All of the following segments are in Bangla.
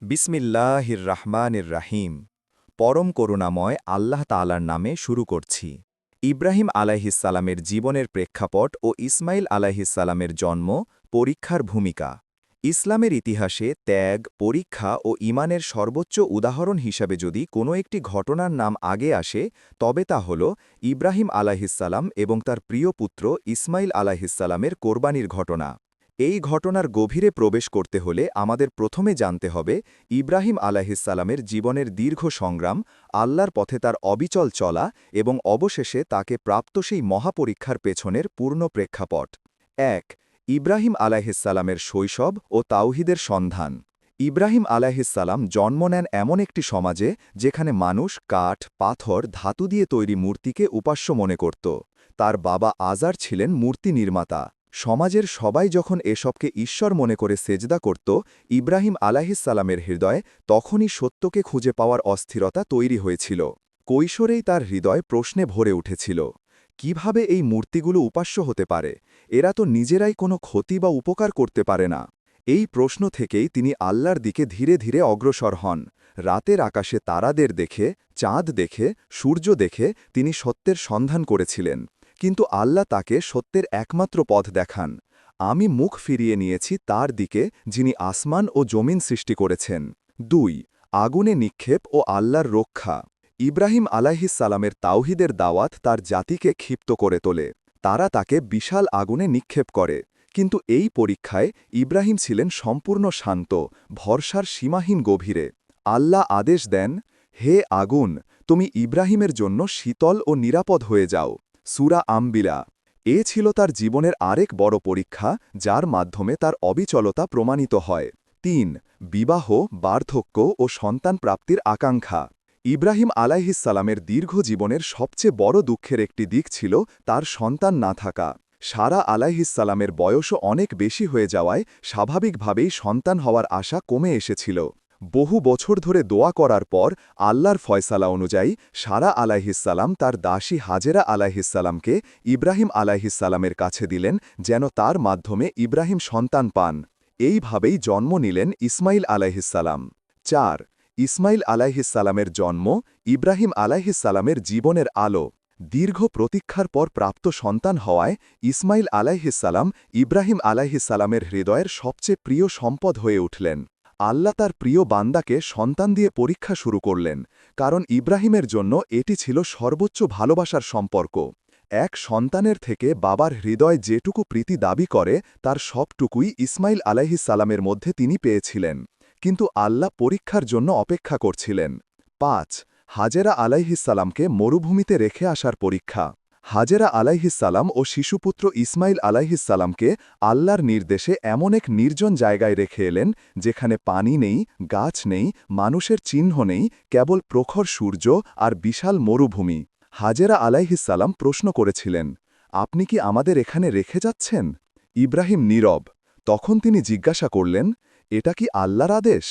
বিসমিল্লাহির রাহমানির রাহিম। পরম করুণাময় আল্লাহ তাআলার নামে শুরু করছি। ইব্রাহিম আলাইহিসসালামের জীবনের প্রেক্ষাপট ও ইসমাইল আলাইহিসসালামের জন্ম, পরীক্ষার ভূমিকা। ইসলামের ইতিহাসে ত্যাগ, পরীক্ষা ও ঈমানের সর্বোচ্চ উদাহরণ হিসাবে যদি কোনো একটি ঘটনার নাম আগে আসে, তবে তা হল ইব্রাহিম আলাইহিসসালাম এবং তার প্রিয় পুত্র ইসমাইল আলাইহিসসালামের কোরবানির ঘটনা। এই ঘটনার গভীরে প্রবেশ করতে হলে আমাদের প্রথমে জানতে হবে ইব্রাহিম আলাইহিসসালামের জীবনের দীর্ঘ সংগ্রাম, আল্লাহর পথে তার অবিচল চলা এবং অবশেষে তাকে প্রাপ্ত সেই মহাপরীক্ষার পেছনের পূর্ণ প্রেক্ষাপট। ১. ইব্রাহিম আলাইহিসসালামের শৈশব ও তাওহীদের সন্ধান। ইব্রাহিম আলাইহিসসালাম জন্ম নেন এমন একটি সমাজে যেখানে মানুষ কাঠ, পাথর, ধাতু দিয়ে তৈরি মূর্তিকে উপাস্য মনে করত। তার বাবা আজার ছিলেন মূর্তি নির্মাতা। সমাজের সবাই যখন এসবকে ঈশ্বর মনে করে সেজদা করত, ইব্রাহিম আলাইহিসসালামের হৃদয়ে তখনই সত্যকে খুঁজে পাওয়ার অস্থিরতা তৈরি হয়েছিল। কৈশোরেই তার হৃদয় প্রশ্নে ভরে উঠেছিল, কিভাবে এই মূর্তিগুলো উপাস্য হতে পারে? এরা তো নিজেরাই কোনো ক্ষতি বা উপকার করতে পারে না। এই প্রশ্ন থেকেই তিনি আল্লাহর দিকে ধীরে ধীরে অগ্রসর হন। রাতের আকাশে তারাদের দেখে, চাঁদ দেখে, সূর্য দেখে তিনি সত্যের সন্ধান করেছিলেন। কিন্তু আল্লাহ তাকে সত্যের একমাত্র পথ দেখান। আমি মুখ ফিরিয়ে নিয়েছি তার দিকে যিনি আসমান ও জমিন সৃষ্টি করেছেন। ২. আগুনে নিক্ষেপ ও আল্লাহর রক্ষা। ইব্রাহিম আলাইহিসসালামের তাওহীদের দাওয়াত তার জাতিকে ক্ষিপ্ত করে তোলে। তারা তাকে বিশাল আগুনে নিক্ষেপ করে। কিন্তু এই পরীক্ষায় ইব্রাহিম ছিলেন সম্পূর্ণ শান্ত, ভরসার সীমাহীন গভীরে। আল্লাহ আদেশ দেন, হে আগুন, তুমি ইব্রাহিমের জন্য শীতল ও নিরাপদ হয়ে যাও। সূরা আম্বিলা। এ ছিল তার জীবনের আরেক বড় পরীক্ষা, যার মাধ্যমে তার অবিচলতা প্রমাণিত হয়। ৩. বিবাহ, বার্ধক্য ও সন্তান প্রাপ্তির আকাঙ্ক্ষা। ইব্রাহিম আলাইহিসসালামের দীর্ঘ জীবনের সবচেয়ে বড় দুঃখের একটি দিক ছিল তার সন্তান না থাকা। সারা আলাইহিসসালামের বয়সও অনেক বেশি হয়ে যাওয়ায় স্বাভাবিকভাবেই সন্তান হওয়ার আশা কমে এসেছিল। বহু বছর ধরে দোয়া করার পর আল্লাহর ফয়সালা অনুযায়ী সারা আলাইহিসসালাম তার দাসী হাজেরা আলাইহিসসালামকে ইব্রাহিম আলাইহিসসালামের কাছে দিলেন, যেন তার মাধ্যমে ইব্রাহিম সন্তান পান। এইভাবেই জন্ম নিলেন ইসমাইল আলাইহিসসালাম। ৪. ইসমাইল আলাইহিসসালামের জন্ম, ইব্রাহিম আলাইহিসসালামের জীবনের আলো। দীর্ঘ প্রতীক্ষার পর প্রাপ্ত সন্তান হওয়ায় ইসমাইল আলাইহিসসালাম ইব্রাহিম আলাইহিসসালামের হৃদয়ের সবচেয়ে প্রিয় সম্পদ হয়ে উঠলেন। আল্লাহ তার প্রিয় বান্দাকে সন্তান দিয়ে পরীক্ষা শুরু করলেন, কারণ ইব্রাহিমের জন্য এটি ছিল সর্বোচ্চ ভালোবাসার সম্পর্ক। এক সন্তানের থেকে বাবার হৃদয় যেটুকু প্রীতি দাবি করে তার সবটুকুই ইসমাইল আলাইহিসসালামের মধ্যে তিনি পেয়েছিলেন। কিন্তু আল্লাহ পরীক্ষার জন্য অপেক্ষা করছিলেন। ৫. হাজেরা আলাইহিসসালামকে মরুভূমিতে রেখে আসার পরীক্ষা। হাজেরা আলাইহিসসালাম ও শিশুপুত্র ইসমাইল আলাইহিসসালামকে আল্লাহর নির্দেশে এমন এক নির্জন জায়গায় রেখে এলেন, যেখানে পানি নেই, গাছ নেই, মানুষের চিহ্ন নেই, কেবল প্রখর সূর্য আর বিশাল মরুভূমি। হাজেরা আলাইহিসসালাম প্রশ্ন করেছিলেন, আপনি কি আমাদের এখানে রেখে যাচ্ছেন? ইব্রাহিম নীরব। তখন তিনি জিজ্ঞাসা করলেন, এটা কি আল্লাহর আদেশ?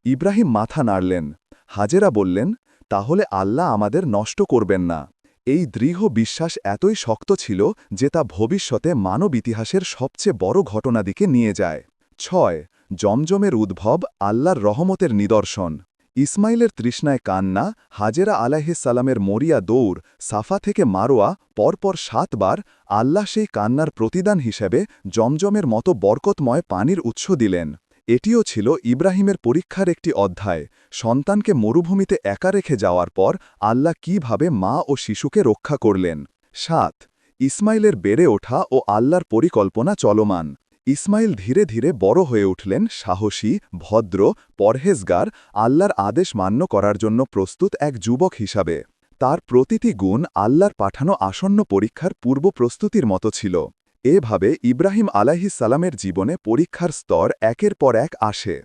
ইব্রাহিম মাথা নাড়লেন। হাজেরা বললেন, তাহলে আল্লাহ আমাদের নষ্ট করবেন না। এই দৃঢ় বিশ্বাস এতই শক্ত ছিল যে তা ভবিষ্যতে মানব ইতিহাসের সবচেয়ে বড় ঘটনা দিকে নিয়ে যায়। ৬. জমজমের উদ্ভব, আল্লাহর রহমতের নিদর্শন। ইসমাইলের তৃষ্ণায় কান্না, হাজেরা আলাইহিসসালামের মরিয়া দৌড়, সাফা থেকে মারোয়া পরপর ৭ বার, আল্লাহ সেই কান্নার প্রতিদান হিসেবে জমজমের মতো বরকতময় পানির উৎস দিলেন। এটিও ছিল ইব্রাহিমের পরীক্ষার একটি অধ্যায়, সন্তানকে মরুভূমিতে একা রেখে যাওয়ার পর আল্লাহ কিভাবে মা ও শিশুকে রক্ষা করলেন। ৭. ইসমাইলের বেড়ে ওঠা ও আল্লাহর পরিকল্পনা চলমান। ইসমাইল ধীরে ধীরে বড় হয়ে উঠলেন সাহসী, ভদ্র, পরহেজগার, আল্লাহর আদেশ মান্য করার জন্য প্রস্তুত এক যুবক হিসাবে। তার প্রতিটি গুণ আল্লাহর পাঠানো আসন্ন পরীক্ষার পূর্ব প্রস্তুতির মতো ছিল। এভাবে ইব্রাহিম আলাইহিসসালামের জীবনে পরীক্ষার স্তর একের পর এক আসে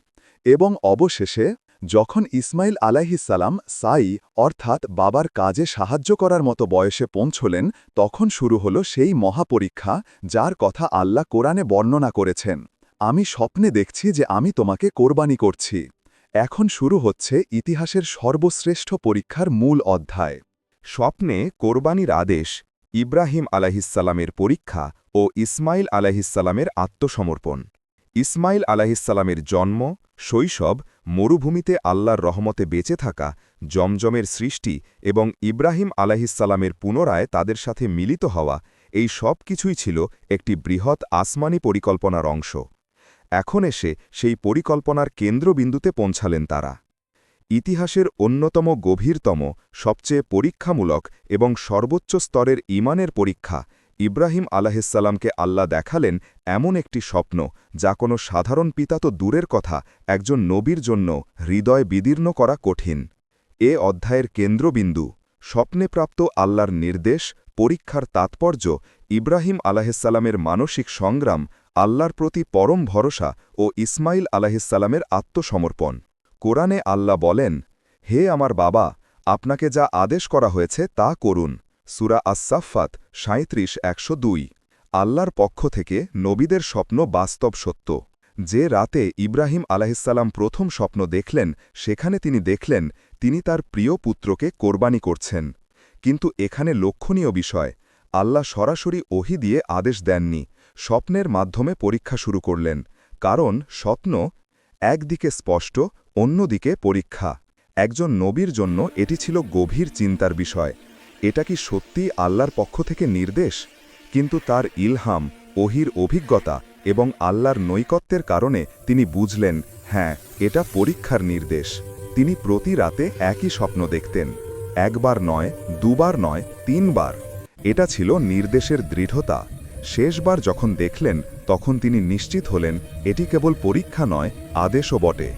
এবং অবশেষে যখন ইসমাইল আলাইহিসসালাম সাই অর্থাৎ বাবার কাজে সাহায্য করার মতো বয়সে পৌঁছলেন, তখন শুরু হল সেই মহাপরীক্ষা যার কথা আল্লাহ কোরআনে বর্ণনা করেছেন। আমি স্বপ্নে দেখছি যে আমি তোমাকে কোরবানি করছি। এখন শুরু হচ্ছে ইতিহাসের সর্বশ্রেষ্ঠ পরীক্ষার মূল অধ্যায়। স্বপ্নে কোরবানির আদেশ, ইব্রাহিম আলাইহিসসালামের পরীক্ষা ও ইসমাইল আলাইহিসসালামের আত্মসমর্পণ। ইসমাইল আলাহিসাল্লামের জন্ম, শৈশব, মরুভূমিতে আল্লাহর রহমতে বেঁচে থাকা, জমজমের সৃষ্টি এবং ইব্রাহিম আলাহিসাল্লামের পুনরায় তাদের সাথে মিলিত হওয়া, এই সব কিছুই ছিল একটি বৃহৎ আসমানি পরিকল্পনার অংশ। এখন এসে সেই পরিকল্পনার কেন্দ্রবিন্দুতে পৌঁছালেন তারা। ইতিহাসের অন্যতম গভীরতম, সবচেয়ে পরীক্ষামূলক এবং সর্বোচ্চ স্তরের ঈমানের পরীক্ষা, ইব্রাহিম আলাহিসাল্লামকে আল্লাহ দেখালেন এমন একটি স্বপ্ন যা কোনো সাধারণ পিতা তো দূরের কথা, একজন নবীর জন্য হৃদয় বিদীর্ণ করা কঠিন। এ অধ্যায়ের কেন্দ্রবিন্দু, স্বপ্নে প্রাপ্ত আল্লাহর নির্দেশ, পরীক্ষার তাৎপর্য, ইব্রাহিম আলাহিসাল্লামের মানসিক সংগ্রাম, আল্লাহর প্রতি পরম ভরসা ও ইসমাইল আলাহিসাল্লামের আত্মসমর্পণ। কোরআনে আল্লাহ বলেন, হে আমার বাবা, আপনাকে যা আদেশ করা হয়েছে তা করুন। সূরা আস-সাফফাত ৩৭-১০২। আল্লাহর পক্ষ থেকে নবীদের স্বপ্ন বাস্তব সত্য। যে রাতে ইব্রাহিম আলাহিসাল্লাম প্রথম স্বপ্ন দেখলেন, সেখানে তিনি দেখলেন তিনি তার প্রিয় পুত্রকে কোরবানি করছেন। কিন্তু এখানে লক্ষণীয় বিষয়, আল্লাহ সরাসরি ওহী দিয়ে আদেশ দেননি, স্বপ্নের মাধ্যমে পরীক্ষা শুরু করলেন। কারণ স্বপ্ন একদিকে স্পষ্ট, অন্যদিকে পরীক্ষা। একজন নবীর জন্য এটি ছিল গভীর চিন্তার বিষয়। এটা কি সত্যিই আল্লাহর পক্ষ থেকে নির্দেশ? কিন্তু তার ইলহাম, ওহীর অভিজ্ঞতা এবং আল্লাহর নৈকত্যের কারণে তিনি বুঝলেন, হ্যাঁ, এটা পরীক্ষার নির্দেশ। তিনি প্রতি রাতে একই স্বপ্ন দেখতেন, একবার নয়, দুবার নয়, ৩ বার। এটা ছিল নির্দেশের দৃঢ়তা। শেষবার যখন দেখলেন, তখন তিনি নিশ্চিত হলেন এটি কেবল পরীক্ষা নয়, আদেশও বটে।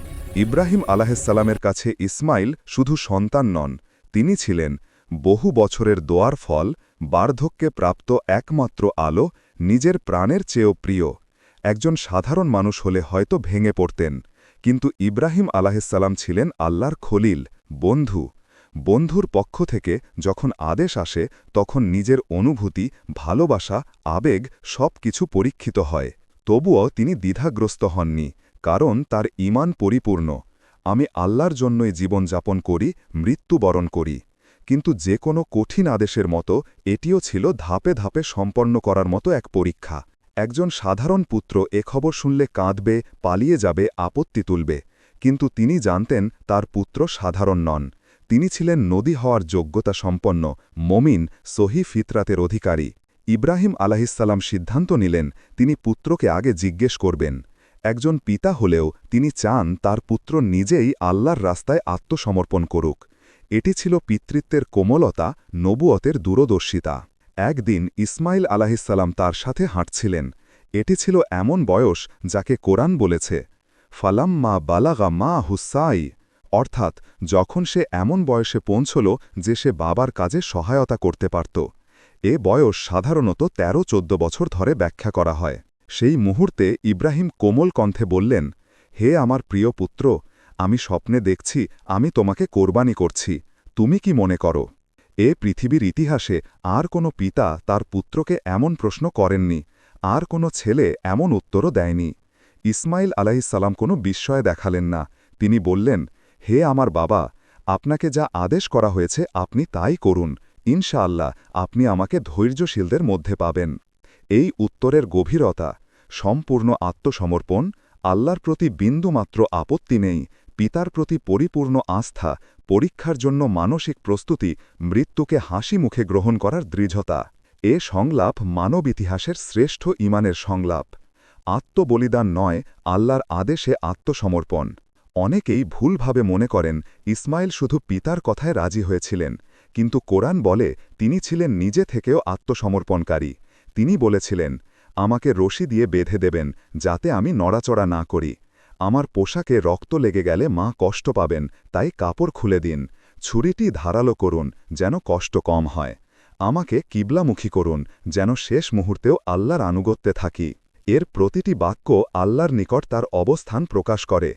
ইব্রাহিম আলাহিসাল্লামের কাছে ইসমাইল শুধু সন্তান নন, তিনি ছিলেন বহু বছরের দোয়ার ফল, বার্ধক্যে প্রাপ্ত একমাত্র আলো, নিজের প্রাণের চেয়েও প্রিয়। একজন সাধারণ মানুষ হলে হয়তো ভেঙে পড়তেন, কিন্তু ইব্রাহিম আলাহিসাল্লাম ছিলেন আল্লাহর খলিল, বন্ধু। বন্ধুর পক্ষ থেকে যখন আদেশ আসে, তখন নিজের অনুভূতি, ভালোবাসা, আবেগ সব কিছু পরীক্ষিত হয়। তবুও তিনি দ্বিধাগ্রস্ত হননি, কারণ তার ঈমান পরিপূর্ণ। আমি আল্লাহর জন্যই জীবনযাপন করি, মৃত্যুবরণ করি। কিন্তু যে কোনো কঠিন আদেশের মতো এটিও ছিল ধাপে ধাপে সম্পন্ন করার মতো এক পরীক্ষা। একজন সাধারণ পুত্র এ খবর শুনলে কাঁদবে, পালিয়ে যাবে, আপত্তি তুলবে। কিন্তু তিনি জানতেন তার পুত্র সাধারণ নন। তিনি ছিলেন নবী হওয়ার যোগ্যতা সম্পন্ন, মমিন, সহি ফিতরাতের অধিকারী। ইব্রাহিম আলাহিসাল্লাম সিদ্ধান্ত নিলেন তিনি পুত্রকে আগে জিজ্ঞেস করবেন। একজন পিতা হলেও তিনি চান তার পুত্র নিজেই আল্লাহর রাস্তায় আত্মসমর্পণ করুক। এটি ছিল পিতৃত্বের কোমলতা, নবুয়তের দূরদর্শিতা। একদিন ইসমাইল আলাহিসাল্লাম তার সাথে হাঁটছিলেন। এটি ছিল এমন বয়স যাকে কোরআন বলেছে, ফালাম্মা বালাগা মা হুসাই, অর্থাৎ যখন সে এমন বয়সে পৌঁছল যে সে বাবার কাজে সহায়তা করতে পারত। এ বয়স সাধারণত ১৩-১৪ বছর ধরে ব্যাখ্যা করা হয়। সেই মুহূর্তে ইব্রাহিম কোমল কণ্ঠে বললেন, হে আমার প্রিয় পুত্র, আমি স্বপ্নে দেখছি আমি তোমাকে কোরবানি করছি, তুমি কি মনে করো? এ পৃথিবীর ইতিহাসে আর কোনো পিতা তার পুত্রকে এমন প্রশ্ন করেননি, আর কোনো ছেলে এমন উত্তরও দেয়নি। ইসমাইল আলাহিসাল্লাম কোনো বিস্ময় দেখালেন না, তিনি বললেন, হে আমার বাবা, আপনাকে যা আদেশ করা হয়েছে আপনি তাই করুন, ইনশাআল্লাহ আপনি আমাকে ধৈর্যশীলদের মধ্যে পাবেন। এই উত্তরের গভীরতা, সম্পূর্ণ আত্মসমর্পণ, আল্লাহর প্রতি বিন্দুমাত্র আপত্তি নেই, পিতার প্রতি পরিপূর্ণ আস্থা, পরীক্ষার জন্য মানসিক প্রস্তুতি, মৃত্যুকে হাসি মুখে গ্রহণ করার দৃঢ়তা। এ সংলাপ মানব ইতিহাসের শ্রেষ্ঠ ঈমানের সংলাপ। আত্মবলিদান নয়, আল্লাহর আদেশে আত্মসমর্পণ। অনেকেই ভুলভাবে মনে করেন ইসমাইল শুধু পিতার কথায় রাজি হয়েছিলেন, কিন্তু কোরআন বলে তিনি ছিলেন নিজে থেকেও আত্মসমর্পণকারী। তিনি বলেছিলেন, আমাকে রশি দিয়ে বেঁধে দেবেন যাতে আমি নড়াচড়া না করি। আমার পোশাকে রক্ত লেগে গেলে মা কষ্ট পাবেন, তাই কাপড় খুলে দিন। ছুরিটি ধারালো করুন যেন কষ্ট কম হয়। আমাকে কিবলামুখী করুন যেন শেষ মুহূর্তেও আল্লাহর আনুগত্যে থাকি। এর প্রতিটি বাক্য আল্লাহর নিকট তার অবস্থান প্রকাশ করে।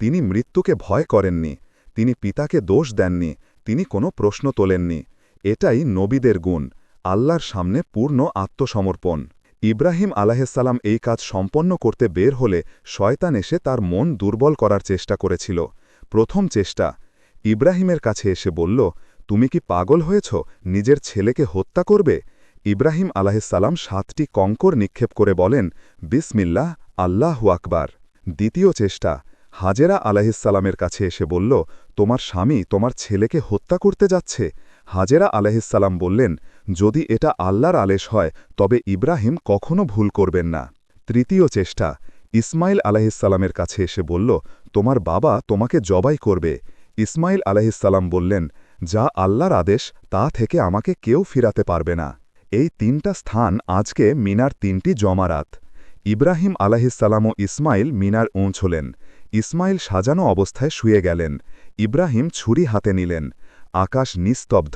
তিনি মৃত্যুকে ভয় করেননি, তিনি পিতাকে দোষ দেননি, তিনি কোনো প্রশ্ন তোলেননি। এটাই নবীদের গুণ, আল্লাহর সামনে পূর্ণ আত্মসমর্পণ। ইব্রাহিম আলাহিসাল্লাম এই কাজ সম্পন্ন করতে বের হলে শয়তান এসে তার মন দুর্বল করার চেষ্টা করেছিল। প্রথম চেষ্টা, ইব্রাহিমের কাছে এসে বলল, তুমি কি পাগল হয়েছ, নিজের ছেলেকে হত্যা করবে? ইব্রাহিম আলাহিসাল্লাম 7টি কঙ্কর নিক্ষেপ করে বলেন, বিসমিল্লাহ, আল্লাহু আকবার। দ্বিতীয় চেষ্টা, হাজেরা আলাহিসাল্লামের কাছে এসে বলল, তোমার স্বামী তোমার ছেলেকে হত্যা করতে যাচ্ছে। হাজেরা আলাহিসাল্লাম বললেন, যদি এটা আল্লাহর আদেশ হয় তবে ইব্রাহিম কখনো ভুল করবেন না। তৃতীয় চেষ্টা, ইসমাইল আলাহিসাল্লামের কাছে এসে বলল, তোমার বাবা তোমাকে জবাই করবে। ইসমাইল আলাহিসাল্লাম বললেন, যা আল্লাহর আদেশ তা থেকে আমাকে কেউ ফিরাতে পারবে না। এই 3টা স্থান আজকে মিনার 3টি জমারাত। ইব্রাহিম আলাহিসাল্লাম ও ইসমাইল মিনার পৌঁছলেন। ইসমাইল সাজানো অবস্থায় শুয়ে গেলেন। ইব্রাহিম ছুরি হাতে নিলেন। আকাশ নিস্তব্ধ,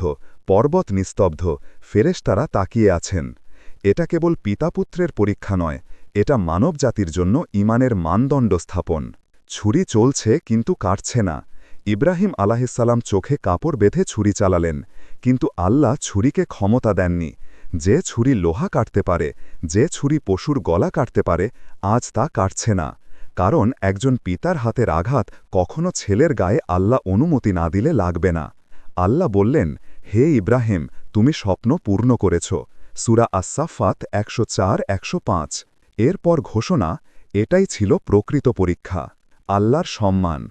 পর্বত নিস্তব্ধ, ফেরেশতারা তাকিয়ে আছেন। এটা কেবল পিতাপুত্রের পরীক্ষা নয়, এটা মানবজাতির জন্য ঈমানের মানদণ্ড স্থাপন। ছুরি চলছে কিন্তু কাটছে না। ইব্রাহিম আলাহিসাল্লাম চোখে কাপড় বেঁধে ছুরি চালালেন, কিন্তু আল্লাহ ছুরিকে ক্ষমতা দেননি। যে ছুরি লোহা কাটতে পারে, যে ছুরি পশুর গলা কাটতে পারে, আজ তা কাটছে না। কারণ একজন পিতার হাতের আঘাত কখনো ছেলের গায়ে আল্লাহ অনুমতি না দিলে লাগবে না। আল্লাহ বললেন, হে ইব্রাহিম, তুমি স্বপ্ন পূর্ণ করেছ। সূরা আস-সাফফাত 104-105। এরপর ঘোষণা, এটাই ছিল প্রকৃত পরীক্ষা, আল্লাহর সম্মান।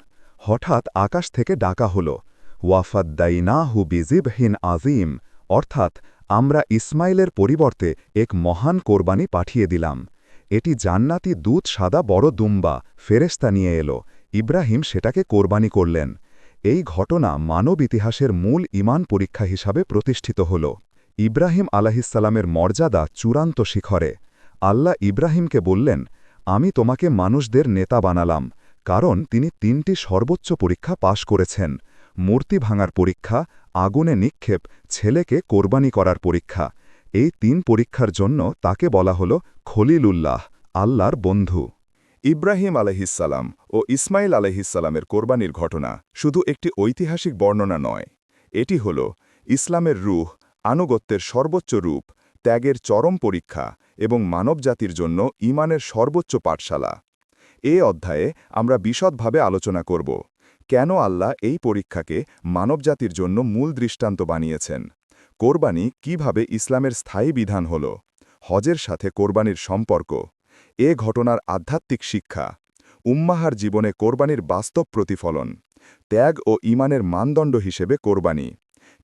হঠাৎ আকাশ থেকে ডাকা হল, ওয়াফাদ্দাইনাহু বিজিবহিন আজিম, অর্থাৎ আমরা ইসমাইলের পরিবর্তে এক মহান কোরবানি পাঠিয়ে দিলাম। এটি জান্নাতি দুধ সাদা বড় দুম্বা ফেরেশতা নিয়ে এলো। ইব্রাহিম সেটাকে কোরবানি করলেন। এই ঘটনা মানব ইতিহাসের মূল ঈমান পরীক্ষা হিসাবে প্রতিষ্ঠিত হল। ইব্রাহিম আলাহিসাল্লামের মর্যাদা চূড়ান্ত শিখরে। আল্লাহ ইব্রাহিমকে বললেন, আমি তোমাকে মানুষদের নেতা বানালাম, কারণ তিনি 3টি সর্বোচ্চ পরীক্ষা পাশ করেছেন: মূর্তি ভাঙার পরীক্ষা, আগুনে নিক্ষেপ, ছেলেকে কোরবানি করার পরীক্ষা। এই 3 পরীক্ষার জন্য তাকে বলা হল খলিলুল্লাহ, আল্লাহর বন্ধু। ইব্রাহিম আলাইহিসসালাম ও ইসমাইল আলাইহিসসালামের কোরবানির ঘটনা শুধু একটি ঐতিহাসিক বর্ণনা নয়, এটি হল ইসলামের রূহ, আনুগত্যের সর্বোচ্চ রূপ, ত্যাগের চরম পরীক্ষা এবং মানবজাতির জন্য ঈমানের সর্বোচ্চ পাঠশালা। এ অধ্যায়ে আমরা বিশদভাবে আলোচনা করব, কেন আল্লাহ এই পরীক্ষাকে মানবজাতির জন্য মূল দৃষ্টান্ত বানিয়েছেন, কোরবানি কিভাবে ইসলামের স্থায়ী বিধান হল, হজের সাথে কোরবানির সম্পর্ক, এ ঘটনার আধ্যাত্মিক শিক্ষা, উম্মাহার জীবনে কোরবানির বাস্তব প্রতিফলন, ত্যাগ ও ঈমানের মানদণ্ড হিসেবে কোরবানি,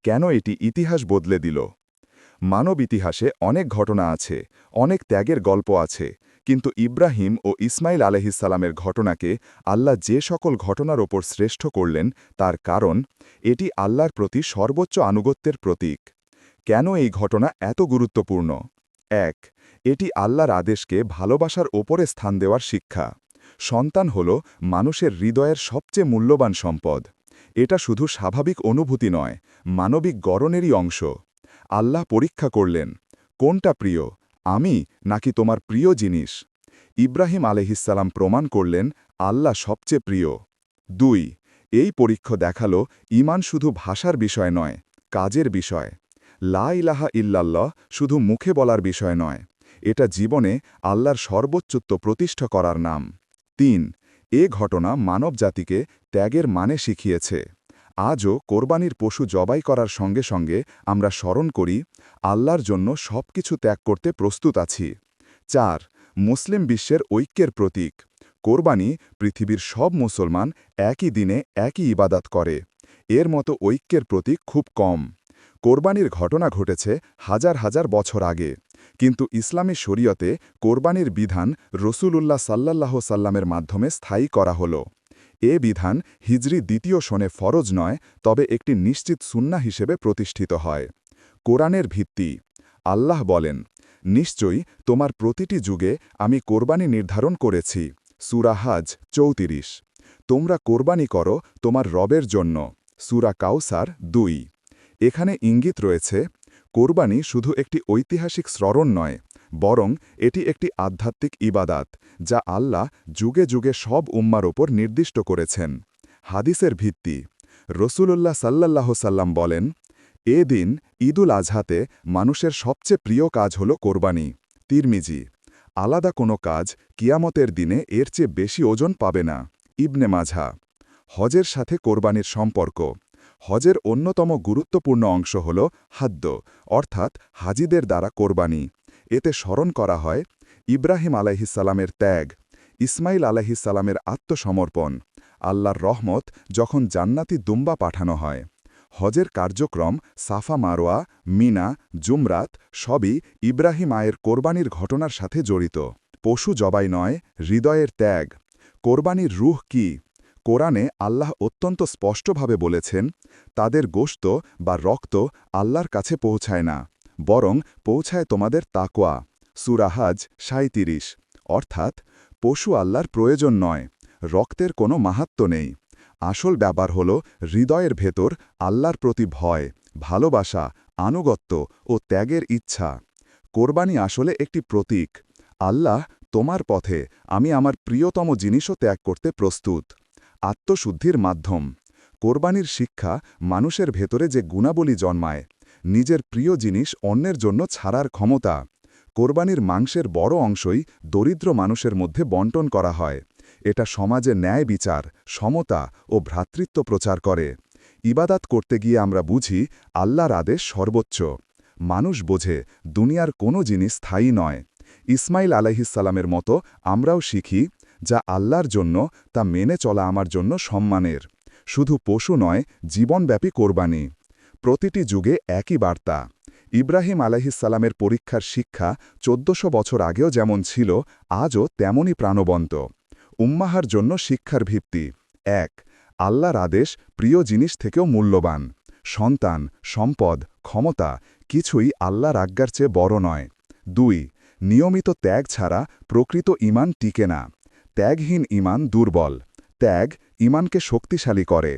কেন এটি ইতিহাস বদলে দিল। মানব ইতিহাসে অনেক ঘটনা আছে, অনেক ত্যাগের গল্প আছে, কিন্তু ইব্রাহিম ও ইসমাইল আলাইহিসসালামের ঘটনাকে আল্লাহ যে সকল ঘটনার ওপর শ্রেষ্ঠ করলেন তার কারণ এটি আল্লাহর প্রতি সর্বোচ্চ আনুগত্যের প্রতীক। কেন এই ঘটনা এত গুরুত্বপূর্ণ? 1. এটি আল্লাহর আদেশকে ভালোবাসার ওপরে স্থান দেওয়ার শিক্ষা। সন্তান হল মানুষের হৃদয়ের সবচেয়ে মূল্যবান সম্পদ। এটা শুধু স্বাভাবিক অনুভূতি নয়, মানবিক গড়নেরই অংশ। আল্লাহ পরীক্ষা করলেন, কোনটা প্রিয়, আমি নাকি তোমার প্রিয় জিনিস? ইব্রাহিম আলাইহিসসালাম প্রমাণ করলেন, আল্লাহ সবচেয়ে প্রিয়। 2. এই পরীক্ষা দেখালো ঈমান শুধু ভাষার বিষয় নয়, কাজের বিষয়। লা ইলাহা ইল্লাল্লাহ শুধু মুখে বলার বিষয় নয়, এটা জীবনে আল্লাহর সর্বোচ্চত্ব প্রতিষ্ঠা করার নাম। 3. এ ঘটনা মানবজাতিকে ত্যাগের মানে শিখিয়েছে। আজও কোরবানির পশু জবাই করার সঙ্গে সঙ্গে আমরা স্মরণ করি, আল্লাহর জন্য সবকিছু ত্যাগ করতে প্রস্তুত আছি। 4. মুসলিম বিশ্বের ঐক্যের প্রতীক। কোরবানি পৃথিবীর সব মুসলমান একই দিনে একই ইবাদত করে, এর মতো ঐক্যের প্রতীক খুব কম। কোরবানির ঘটনা ঘটেছে হাজার হাজার বছর আগে, কিন্তু ইসলামী শরীয়তে কোরবানির বিধান রসূলুল্লাহ সাল্লাল্লাহু সাল্লামের মাধ্যমে স্থায়ী করা হল। এ বিধান হিজরি 2য় সনে ফরজ নয়, তবে একটি নিশ্চিত সুন্নাহ হিসেবে প্রতিষ্ঠিত হয়। কোরআনের ভিত্তি। আল্লাহ বলেন, নিশ্চয়ই তোমার প্রতিটি যুগে আমি কোরবানি নির্ধারণ করেছি। সূরা হাজ 34। তোমরা কোরবানি করো তোমার রবের জন্য। সূরা কাউসার 2। এখানে ইঙ্গিত রয়েছে, কোরবানি শুধু একটি ঐতিহাসিক স্মরণ নয়, বরং এটি একটি আধ্যাত্মিক ইবাদাত, যা আল্লাহ যুগে যুগে সব উম্মার ওপর নির্দিষ্ট করেছেন। হাদিসের ভিত্তি। রসূলুল্লাহ সাল্লাল্লাহু সাল্লাম বলেন, এ দিন ঈদুল আজহাতে মানুষের সবচেয়ে প্রিয় কাজ হল কোরবানি। তিরমিজি। আলাদা কোনো কাজ কিয়ামতের দিনে এর চেয়ে বেশি ওজন পাবে না। ইবনে মাঝা। হজের সাথে কোরবানির সম্পর্ক। হজের অন্যতম গুরুত্বপূর্ণ অংশ হল হাদ্দ, অর্থাৎ হাজিদের দ্বারা কোরবানি। এতে স্মরণ করা হয় ইব্রাহিম আলাইহিসসালামের ত্যাগ, ইসমাইল আলাইহিসসালামের আত্মসমর্পণ, আল্লাহর রহমত যখন জান্নাতি দুম্বা পাঠানো হয়। হজের কার্যক্রম সাফা মারোয়া, মিনা, জুমরাত সবই ইব্রাহিম আয়ের কোরবানির ঘটনার সাথে জড়িত। পশু জবাই নয়, হৃদয়ের ত্যাগ। কোরবানির রুহ কি? কোরআনে আল্লাহ অত্যন্ত স্পষ্টভাবে বলেছেন, তাদের গোশত বা রক্ত আল্লাহর কাছে পৌঁছায় না, বরং পৌঁছায় তোমাদের তাকওয়া। সূরা হাজ ৩৭। অর্থাৎ পশু আল্লাহর প্রয়োজন নয়, রক্তের কোনো মাহাত্ম্য নেই। আসল ব্যাপার হল হৃদয়ের ভেতর আল্লাহর প্রতি ভয়, ভালোবাসা, আনুগত্য ও ত্যাগের ইচ্ছা। কোরবানি আসলে একটি প্রতীক। আল্লাহ, তোমার পথে আমি আমার প্রিয়তম জিনিসও ত্যাগ করতে প্রস্তুত। আত্মশুদ্ধির মাধ্যম। কোরবানির শিক্ষা মানুষের ভেতরে যে গুণাবলী জন্মায়, নিজের প্রিয় জিনিস অন্যের জন্য ছাড়ার ক্ষমতা। কোরবানির মাংসের বড় অংশই দরিদ্র মানুষের মধ্যে বণ্টন করা হয়। এটা সমাজে ন্যায় বিচার, সমতা ও ভ্রাতৃত্ব প্রচার করে। ইবাদাত করতে গিয়ে আমরা বুঝি আল্লাহর আদেশ সর্বোচ্চ। মানুষ বোঝে দুনিয়ার কোনো জিনিস স্থায়ী নয়। ইসমাইল আলাইহিসসালামের মতো আমরাও শিখি, যা আল্লাহর জন্য তা মেনে চলা আমার জন্য সম্মানের। শুধু পশু নয়, জীবনব্যাপী কোরবানি। প্রতিটি যুগে একই বার্তা। ইব্রাহিম আলাইহিসসালামের পরীক্ষার শিক্ষা ১৪০০ বছর আগেও যেমন ছিল, আজও তেমনই প্রাণবন্ত। উম্মাহার জন্য শিক্ষার ভিত্তি। ১. আল্লাহর আদেশ প্রিয় জিনিস থেকেও মূল্যবান। সন্তান, সম্পদ, ক্ষমতা কিছুই আল্লাহর আজ্ঞার চেয়ে বড় নয়। ২. নিয়মিত ত্যাগ ছাড়া প্রকৃত ঈমান টিকে না। ত্যাগহীন ঈমান দুর্বল। ত্যাগ ঈমানকে শক্তিশালী করে।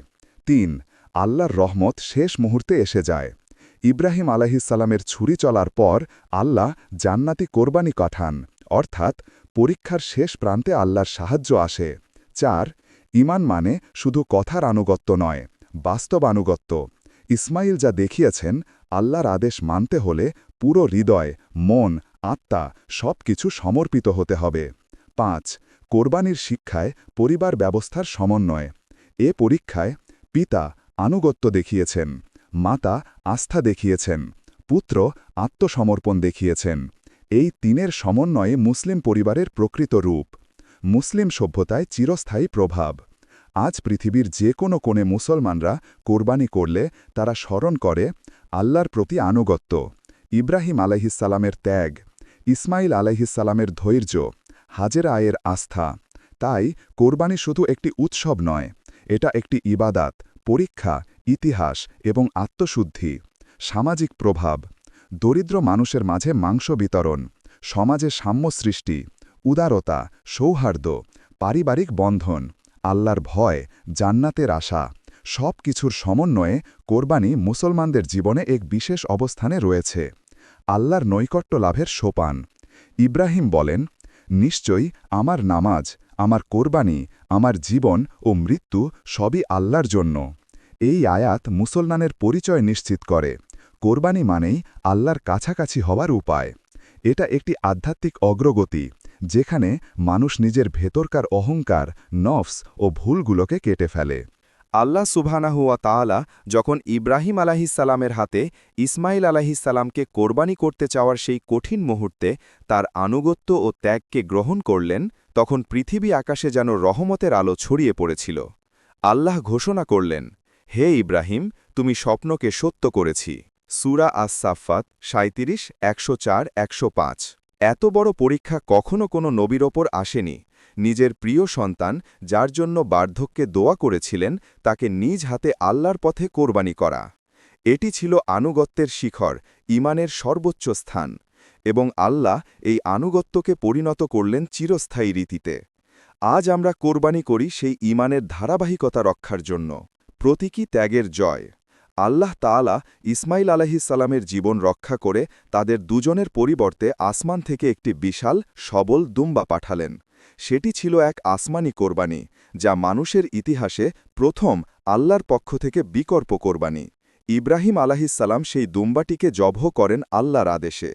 ৩. আল্লাহর রহমত শেষ মুহূর্তে এসে যায়। ইব্রাহিম আলাইহিসসালামের ছুরি চলার পর আল্লাহ জান্নাতি কোরবানি পাঠান, অর্থাৎ পরীক্ষার শেষ প্রান্তে আল্লাহর সাহায্য আসে। ৪. ঈমান মানে শুধু কথার আনুগত্য নয়, বাস্তব আনুগত্য। ইসমাইল যা দেখিয়েছেন, আল্লাহর আদেশ মানতে হলে পুরো হৃদয়, মন, আত্মা সব কিছু সমর্পিত হতে হবে। ৫. কোরবানির শিক্ষায় পরিবার ব্যবস্থার সমন্বয়। এ পরীক্ষায় পিতা আনুগত্য দেখিয়েছেন, মাতা আস্থা দেখিয়েছেন, পুত্র আত্মসমর্পণ দেখিয়েছেন। এই তিনের সমন্বয়ে মুসলিম পরিবারের প্রকৃত রূপ। মুসলিম সভ্যতায় চিরস্থায়ী প্রভাব। আজ পৃথিবীর যে কোনো কোণে মুসলমানরা কোরবানি করলে তারা স্মরণ করে আল্লাহর প্রতি আনুগত্য, ইব্রাহিম আলাইহিসসালামের ত্যাগ, ইসমাইল আলাইহিসসালামের ধৈর্য, হাজেরা আয়ের আস্থা। তাই কোরবানি শুধু একটি উৎসব নয়, এটা একটি ইবাদাত, পরীক্ষা, ইতিহাস এবং আত্মশুদ্ধি। সামাজিক প্রভাব। দরিদ্র মানুষের মাঝে মাংস বিতরণ, সমাজে সাম্য সৃষ্টি, উদারতা, সৌহার্দ্য, পারিবারিক বন্ধন, আল্লাহর ভয়, জান্নাতের আশা সব কিছুর সমন্বয়ে কোরবানি মুসলমানদের জীবনে এক বিশেষ অবস্থানে রয়েছে। আল্লাহর নৈকট্য লাভের সোপান। ইব্রাহিম বলেন, নিশ্চয়ই আমার নামাজ, আমার কোরবানি, আমার জীবন ও মৃত্যু সবই আল্লাহর জন্য। এই আয়াত মুসলমানের পরিচয় নিশ্চিত করে। কোরবানি মানেই আল্লাহর কাছাকাছি হওয়ার উপায়। এটা একটি আধ্যাত্মিক অগ্রগতি, যেখানে মানুষ নিজের ভেতরকার অহংকার, নফস ও ভুলগুলোকে কেটে ফেলে। আল্লাহ সুবহানাহু ওয়া তাআলা যখন ইব্রাহিম আলাইহিসসালামের হাতে ইসমাইল আলাইহিসসালামকে কোরবানি করতে চাওয়ার সেই কঠিন মুহূর্তে তার আনুগত্য ও ত্যাগকে গ্রহণ করলেন, তখন পৃথিবী আকাশে যেন রহমতের আলো ছড়িয়ে পড়েছিল। আল্লাহ ঘোষণা করলেন, হে ইব্রাহিম, তুমি স্বপ্নকে সত্য করেছি। সূরা আস-সাফফাত ৩৭, ১০৪, ১০৫। এত বড় পরীক্ষা কখনো কোনো নবীর ওপর আসেনি। নিজের প্রিয় সন্তান, যার জন্য বার্ধক্যে দোয়া করেছিলেন, তাকে নিজ হাতে আল্লাহর পথে কোরবানি করা। এটি ছিল আনুগত্যের শিখর, ঈমানের সর্বোচ্চ স্থান। এবং আল্লাহ এই আনুগত্যকে পরিণত করলেন চিরস্থায়ী রীতিতে। আজ আমরা কোরবানি করি সেই ঈমানের ধারাবাহিকতা রক্ষার জন্য। প্রতীকী ত্যাগের জয়। আল্লাহ তাআলা ইসমাইল আলাইহিসসালামের জীবন রক্ষা করে তাদের দুজনের পরিবর্তে আসমান থেকে একটি বিশাল, সবল দুম্বা পাঠালেন। সেটি ছিল এক আসমানি কোরবানি, যা মানুষের ইতিহাসে প্রথম আল্লাহর পক্ষ থেকে বিকল্প কোরবানি। ইব্রাহিম আলাইহিসসালাম সেই দুম্বাটিকে জবহ করেন আল্লাহর আদেশে।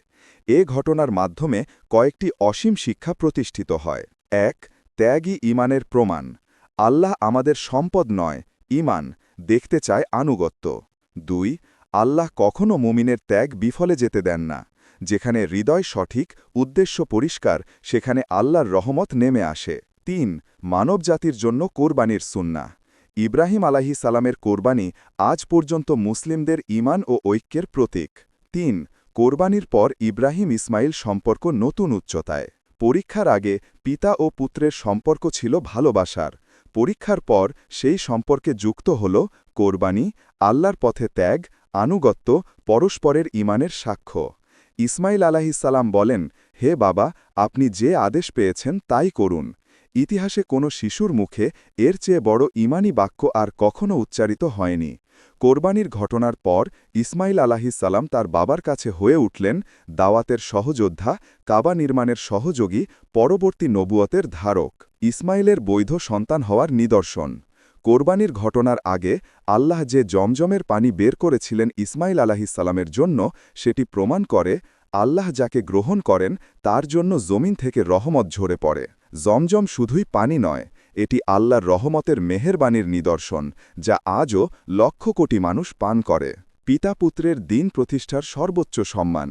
এ ঘটনার মাধ্যমে কয়েকটি অসীম শিক্ষা প্রতিষ্ঠিত হয়। ১. ত্যাগই ঈমানের প্রমাণ। আল্লাহ আমাদের সম্পদ নয়, ঈমান, দেখতে চায় আনুগত্য। 2 আল্লাহ কখনও মুমিনের ত্যাগ বিফলে যেতে দেন না। যেখানে হৃদয় সঠিক, উদ্দেশ্য পরিষ্কার, সেখানে আল্লাহর রহমত নেমে আসে। 3 মানবজাতির জন্য কোরবানির সুন্নাহ। ইব্রাহিম আলাইহিসসালামের কোরবানি আজ পর্যন্ত মুসলিমদের ঈমান ও ঐক্যের প্রতীক। 3 কোরবানির পর ইব্রাহিম ইসমাইল সম্পর্ক নতুন উচ্চতায়। পরীক্ষার আগে পিতা ও পুত্রের সম্পর্ক ছিল ভালোবাসার। পরীক্ষার পর সেই সম্পর্কে যুক্ত হল কোরবানি, আল্লাহর পথে ত্যাগ, আনুগত্য, পরস্পরের ঈমানের সাক্ষ্য। ইসমাইল আলাইহিসসালাম বলেন, হে বাবা, আপনি যে আদেশ পেয়েছেন তাই করুন। ইতিহাসে কোনো শিশুর মুখে এর চেয়ে বড় ঈমানী বাক্য আর কখনও উচ্চারিত হয়নি। কোরবানির ঘটনার পর ইসমাইল আলাইহিসসালাম তার বাবার কাছে হয়ে উঠলেন দাওয়াতের সহযোদ্ধা, কাবা নির্মাণের সহযোগী, পরবর্তী নবুয়তের ধারক। ইসমাইলের বৈধ সন্তান হওয়ার নিদর্শন। কোরবানির ঘটনার আগে আল্লাহ যে জমজমের পানি বের করেছিলেন ইসমাইল আলাইহিসসালামের জন্য, সেটি প্রমাণ করে আল্লাহ যাকে গ্রহণ করেন তার জন্য জমিন থেকে রহমত ঝরে পড়ে। জমজম শুধুই পানি নয়, এটি আল্লাহর রহমতের মেহেরবানির নিদর্শন, যা আজও লক্ষ কোটি মানুষ পান করে। পিতা পুত্রের দিন প্রতিষ্ঠার সর্বোচ্চ সম্মান।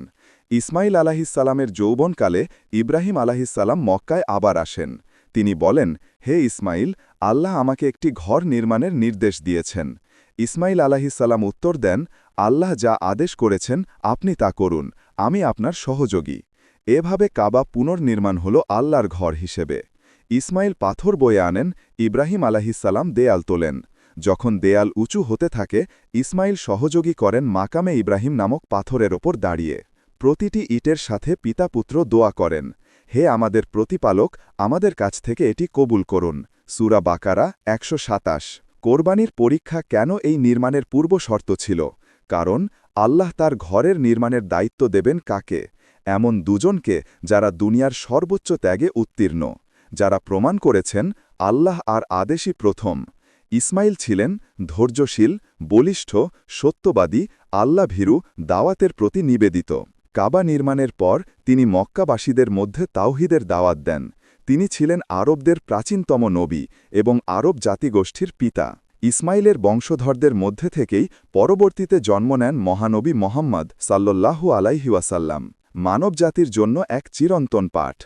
ইসমাইল আলাইহিসসালামের যৌবনকালে ইব্রাহিম আলাইহিসসালাম মক্কায় আবার আসেন। তিনি বলেন, হে ইসমাইল, আল্লাহ আমাকে একটি ঘর নির্মাণের নির্দেশ দিয়েছেন। ইসমাইল আলাইহিসসালাম উত্তর দেন, আল্লাহ যা আদেশ করেছেন আপনি তা করুন, আমি আপনার সহযোগী। এভাবে কাবা পুনর্নির্মাণ হল আল্লাহর ঘর হিসেবে। ইসমাইল পাথর বয়ে আনেন, ইব্রাহিম আলাইহিসসালাম দেয়াল তোলেন। যখন দেয়াল উঁচু হতে থাকে, ইসমাইল সহযোগী করেন মাকামে ইব্রাহিম নামক পাথরের ওপর দাঁড়িয়ে। প্রতিটি ইটের সাথে পিতাপুত্র দোয়া করেন, হে আমাদের প্রতিপালক, আমাদের কাছ থেকে এটি কবুল করুন। সূরা বাকারা 127। কোরবানির পরীক্ষা কেন এই নির্মাণের পূর্ব শর্ত ছিল? কারণ আল্লাহ তার ঘরের নির্মাণের দায়িত্ব দেবেন কাকে? এমন দুজনকে যারা দুনিয়ার সর্বোচ্চ ত্যাগে উত্তীর্ণ, যারা প্রমাণ করেছেন আল্লাহ আর আদেশই প্রথম। ইসমাইল ছিলেন ধৈর্যশীল, বলিষ্ঠ, সত্যবাদী, আল্লাভীরু, দাওয়াতের প্রতি নিবেদিত। কাবা নির্মাণের পর তিনি মক্কাবাসীদের মধ্যে তাওহীদের দাওয়াত দেন। তিনি ছিলেন আরবদের প্রাচীনতম নবী এবং আরব জাতিগোষ্ঠীর পিতা। ইসমাইলের বংশধরদের মধ্যে থেকেই পরবর্তীতে জন্ম নেন মহানবী মোহাম্মদ সাল্লাল্লাহু আলাইহি ওয়াসাল্লাম। মানবজাতির জন্য এক চিরন্তন পাঠ।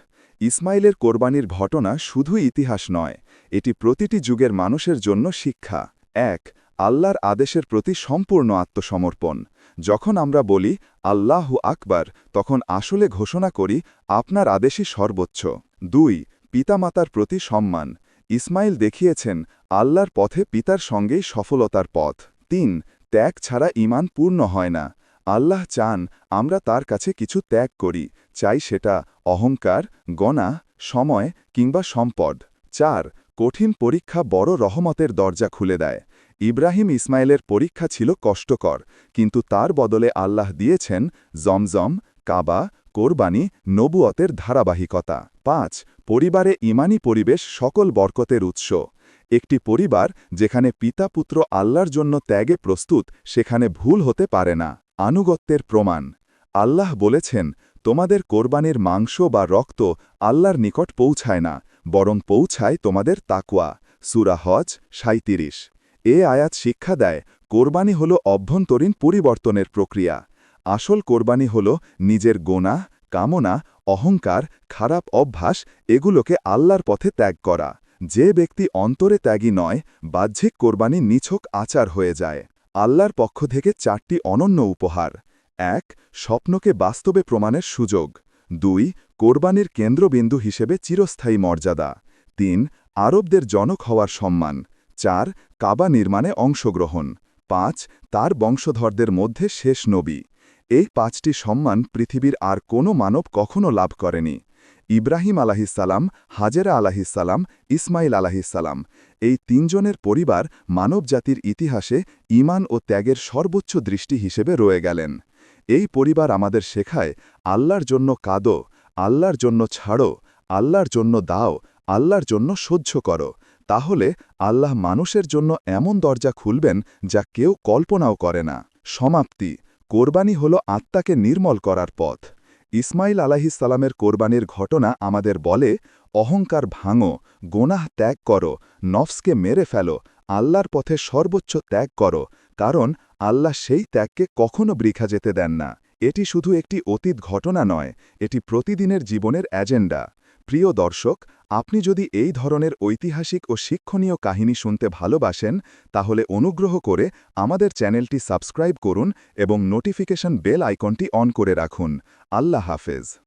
ইসমাইলের কোরবানির ঘটনা শুধু ইতিহাস নয়, এটি প্রতিটি যুগের মানুষের জন্য শিক্ষা। 1 আল্লাহর আদেশের প্রতি সম্পূর্ণ আত্মসমর্পণ। যখন আমরা বলি আল্লাহু আকবার, তখন আসলে ঘোষণা করি আপনার আদেশই সর্বোচ্চ। 2 পিতামাতার প্রতি সম্মান। ইসমাইল দেখিয়েছেন আল্লাহর পথে পিতার সঙ্গেই সফলতার পথ। 3 ত্যাগ ছাড়া ঈমান পূর্ণ হয় না। আল্লাহ চান আমরা তার কাছে কিছু ত্যাগ করি, চাই সেটা অহংকার, গণা, সময় কিংবা সম্পদ। 4 কঠিন পরীক্ষা বড় রহমতের দরজা খুলে দেয়। ইব্রাহিম ইসমাইলের পরীক্ষা ছিল কষ্টকর, কিন্তু তার বদলে আল্লাহ দিয়েছেন জমজম, কাবা, কোরবানি, নবুয়তের ধারাবাহিকতা। 5 পরিবারে ঈমানী পরিবেশ সকল বরকতের উৎস। একটি পরিবার যেখানে পিতা পুত্র আল্লাহর জন্য ত্যাগে প্রস্তুত, সেখানে ভুল হতে পারে না। আনুগত্যের প্রমাণ। আল্লাহ বলেছেন, তোমাদের কোরবানির মাংস বা রক্ত আল্লাহর নিকট পৌঁছায় না, বরং পৌঁছায় তোমাদের তাকওয়া। সূরা হজ 37। এ আয়াত শিক্ষা দেয় কোরবানি হল অভ্যন্তরীণ পরিবর্তনের প্রক্রিয়া। আসল কোরবানি হল নিজের গোনাহ, কামনা, অহংকার, খারাপ অভ্যাস এগুলোকে আল্লাহর পথে ত্যাগ করা। যে ব্যক্তি অন্তরে ত্যাগী নয়, বাহ্যিক কোরবানি নিছক আচার হয়ে যায়। আল্লাহর পক্ষ থেকে 4টি অনন্য উপহার। 1 স্বপ্নকে বাস্তবে প্রমাণের সুযোগ। 2 কোরবানির কেন্দ্রবিন্দু হিসেবে চিরস্থায়ী মর্যাদা। 3 আরবদের জনক হওয়ার সম্মান। 4 কাবা নির্মাণে অংশগ্রহণ। 5 তার বংশধরদের মধ্যে শেষ নবী। এই 5টি সম্মান পৃথিবীর আর কোনো মানব কখনো লাভ করেনি। ইব্রাহিম আলাইহিসসালাম, হাজেরা আলাইহিসসালাম, ইসমাইল আলাইহিসসালাম, এই 3 জনের পরিবার মানবজাতির ইতিহাসে ঈমান ও ত্যাগের সর্বোচ্চ দৃষ্টি হিসেবে রয়ে গেলেন। এই পরিবার আমাদের শেখায় আল্লাহর জন্য কাঁদো, আল্লাহর জন্য ছাড়ো, আল্লাহর জন্য দাও, আল্লাহর জন্য সহ্য করো। তাহলে আল্লাহ মানুষের জন্য এমন দরজা খুলবেন যা কেউ কল্পনাও করে না। সমাপ্তি। কোরবানি হল আত্মাকে নির্মল করার পথ। ইসমাইল আলাইহিসসালামের কোরবানির ঘটনা আমাদের বলে, অহংকার ভাঙো, গোনাহ ত্যাগ করো, নফসকে মেরে ফেলো, আল্লাহর পথে সর্বোচ্চ ত্যাগ করো, কারণ আল্লাহ সেই ত্যাগকে কখনো বৃথা যেতে দেন না। এটি শুধু একটি অতীত ঘটনা নয়, এটি প্রতিদিনের জীবনের এজেন্ডা। প্রিয় দর্শক, আপনি যদি এই ধরনের ঐতিহাসিক ও শিক্ষণীয় কাহিনী শুনতে ভালোবাসেন, তাহলে অনুগ্রহ করে আমাদের চ্যানেলটি সাবস্ক্রাইব করুন এবং নোটিফিকেশন বেল আইকনটি অন করে রাখুন। আল্লাহ হাফেজ।